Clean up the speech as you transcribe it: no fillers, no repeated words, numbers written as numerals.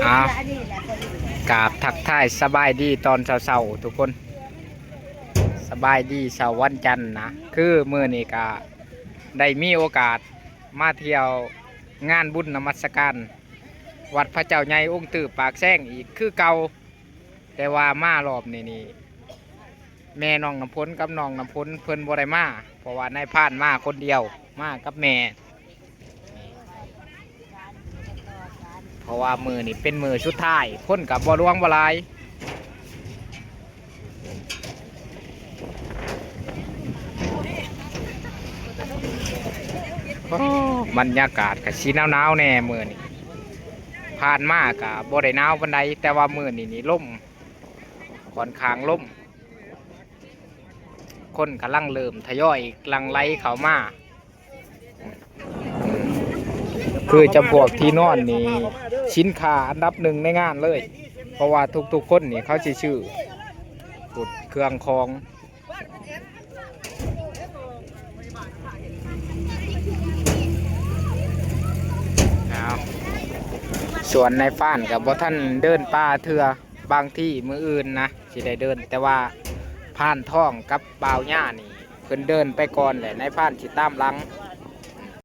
กราบทักทายสบายดีตอนเช้าๆทุกคนสบายดีเช้าวันจันทร์นะคือมื้อนี้ก็ได้มีโอกาสมาเที่ยวงานบุญนมัสการวัดพระเจ้าใหญ่องค์ตื่ปากแซงอีกคือเก่าแต่ว่ามารอบนี้แม่น้องน้ำพ้นกับน้องน้ำพ้นเพิ่นบ่ได้มาเพราะว่านายพรานมาคนเดียวมากับแม่เพราะว่ามือนี่เป็นมือชุดท้ายคนกับบ่ล่วงบ่ลายบรรยากาศกับสีหนาวๆแน่มือนี่ผ่านมากับบ่ได้หนาวปานใดแต่ว่ามือนี่ล่มค่อนข้างล่มคนกำลังเริ่มทยอยกำลังไหลเข้ามาคือจำพวกที่นอนนี่สินค้าอันดับหนึ่งในงานเลยเพราะว่าทุกๆคนนี่เขาสิชื่อขุดเครื่องคองส่วนในฟ้านกับบ่ท่านเดินป่าเถื่อบางที่มืออื่นนะสิได้เดินแต่ว่าผ่านท่องกับบ่าวหญ้านี่เพิ่นเดินไปก่อนแหละในผ่านสิตามหลัง